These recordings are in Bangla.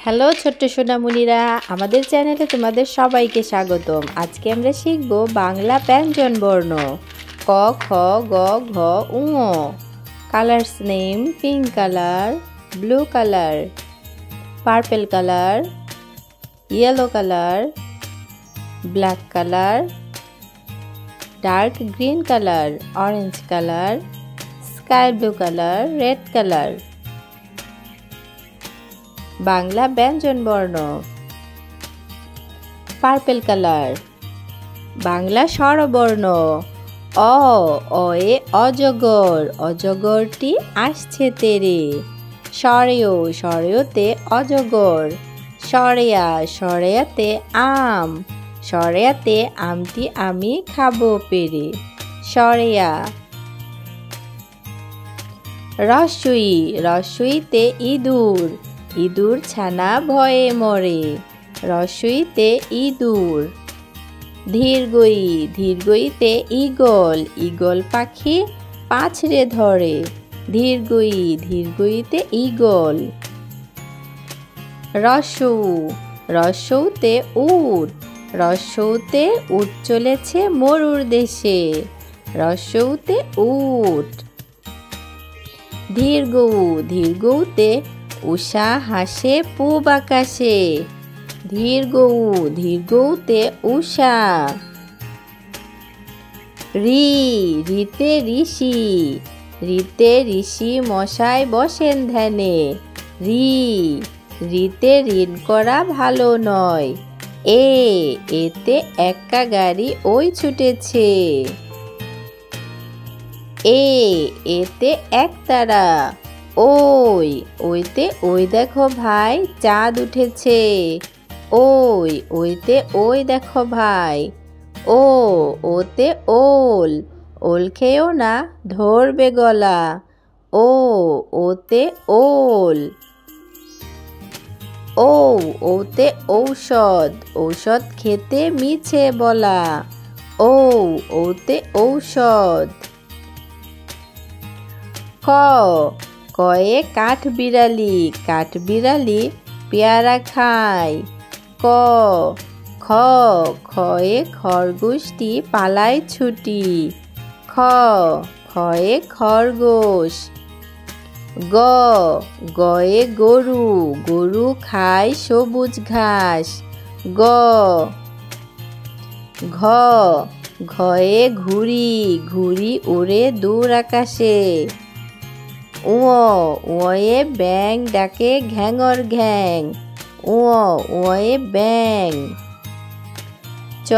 হ্যালো ছোট্ট সোনামণিরা, আমাদের চ্যানেলে তোমাদের সবাইকে স্বাগতম। আজকে আমরা শিখব বাংলা ব্যঞ্জন বর্ণ ক, খ, গ, ঘ, ঙ। Colours name: pink colour, blue colour, purple colour, yellow colour, black colour, dark green colour, orange colour, sky blue colour, red colour. Bangla ব্যঞ্জন বর্ণ: পার্পল কালার। বাংলা স্বরবর্ণ: অ, অয়ে অজগর, অজগরটি আসছে তেরে। সরেয়, সরেয়তে অজগর, সরেয়া, সরেয়াতে আম, সরেয়াতে আমটি আমি খাবো পেরে। সরেয়া। রস্বই, রস্বইতে ইঁদুর, ইঁদুর ছানা ভয়ে মরে। রস্বইতে ইঁদুর। ধীর্ঘই, ধীর্ঘইতে ঈগল, ঈগল পাখি পাছড়ে ধরে। ধীর্ঘই, ধীর্ঘইতে ঈগল। রস্যৌ, রস্যৌতে উট, রস্যৌতে উট চলেছে মরুর দেশে। রস্যৌতে উট। দীর্ঘৌ, দীর্ঘৌতে উষা হাসে পূব আকাশে। দীর্ঘৌ, দীর্ঘৌতে উষা। ঋ, ঋতে ঋষি, ঋতে ঋষি মশাই বসেন ধ্যানে। ঋ, ঋতে ঋণ করা ভালো নয়। এ, এতে এক্কা গাড়ি ওই ছুটেছে। এ, এতে একতারা। ওই, ওইতে ওই দেখো ভাই চাঁদ উঠেছে। ওই, ওইতে ওই দেখো ভাই। ও, ওতে ওল, ওল খেয়েও না ধরবে গলা। ও, ওতে ওল। ও, ওতে ঔষধ, ঔষধ খেতে মিছে বলা। ও, ওতে ঔষধ। ক, কয়ে কাঠ বিড়ালি, কাঠ বিড়ালি পেয়ারা খায়। ক, খ, খয়ে খরগোশটি পালায় ছুটি। খ, খয়ে খরগোশ। গ, গয়ে গরু, গরু খায় সবুজ ঘাস। গ, ঘ, ঘয়ে ঘুড়ি, ঘুড়ি উড়ে দূর আকাশে। উ, উয়ে ব্যাং ডাকে ঘ্যাঙর ঘ্যাং। উ, উয়ে ব্যাং। চ,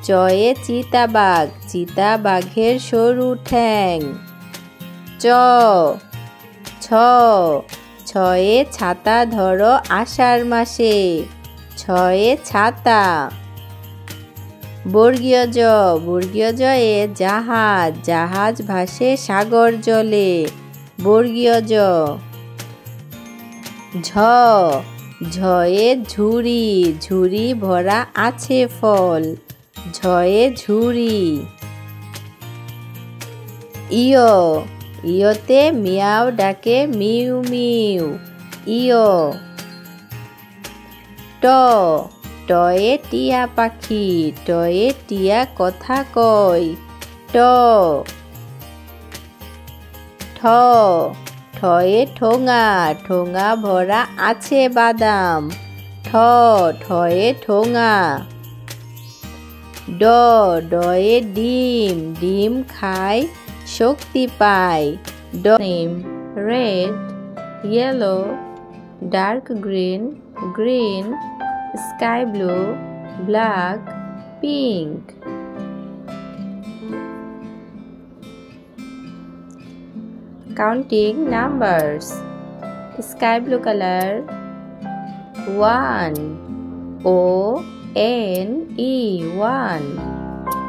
চয়ে চিতাবাঘ, চিতাবাঘের সরু ঠ্যাং। চ, ছ, ছয়ে ছাতা ধরো আষাঢ় মাসে। ছয়ে ছাতা। বর্গীয় জ, বর্গীয় জয়ে জাহাজ, জাহাজ ভাসে সাগর জলে। বর্গীয় জ। ঝ, ঝয়ে ঝুড়ি, ঝুড়ি ভরা আছে ফল। ঝয়ে ঝুড়ি। ইয়, ইয়তে মিয়াও ডাকে মিউ মিউ। ইয়। ট, টয়ে টিয়া পাখি, টয়ে টিয়া কথা কয়। ট। ঠ, ঠয়ে ঠোঙা, ঠোঙা ভরা আছে বাদাম। ঠ, ঠয়ে ঠোঙা। ড, ডয়ে ডিম, ডিম খায় শক্তি পায়। ড, name: red, yellow, dark green, green, sky blue, black, pink. Counting numbers: sky blue color 1, O-N-E 1,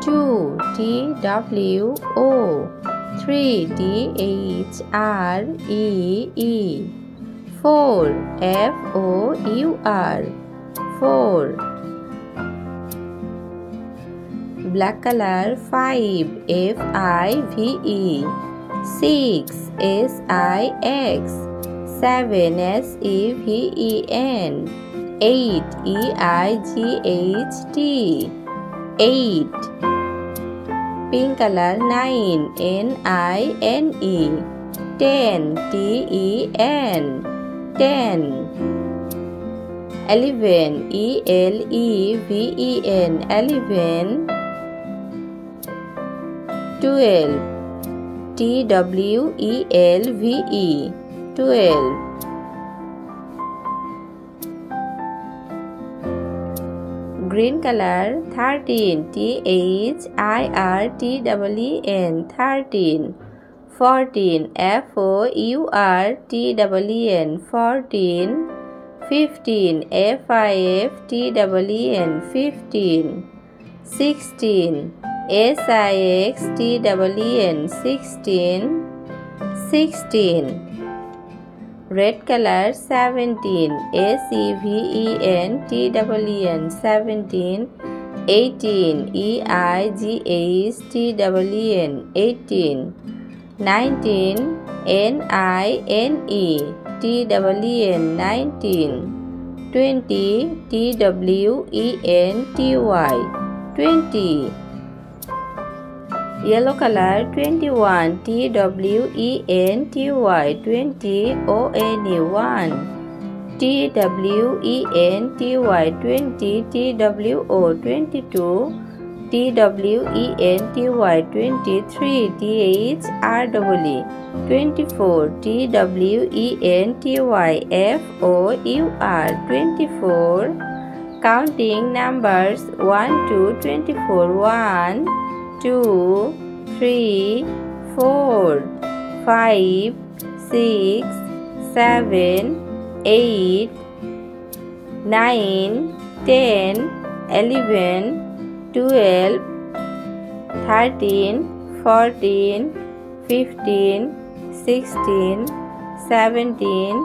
2, T-W-O, 3, T-H-R-E-E, 4, F-O-U-R, 4. Black color 5, F-I-V-E, 6, S-I-X, 7 seven, 8 eight, 8. Pink color 9 nine, 10 ten, 10. 11 eleven, 11. 12 twelve, 12. Green color 13 thirteen, 13. 14 fourteen, 14. 15 fifteen, 15. 16 sixteen, 16. 16. Red color 17 seven, 17. 18 eightn, 18. 19 nine, 19. 20 twenty, 20. Yellow color 21 twenty, 20 one. twenty, 20 two. 22 twenty, 23 three, 24 twenty-four, 24. Counting numbers 1 to 24, 1 2 3 4 5 6 7 8 9 10 11 12 13 14 15 16 17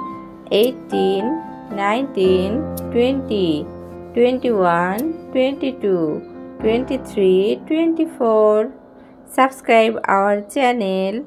18 19 20 21 22 23 24. Subscribe our channel.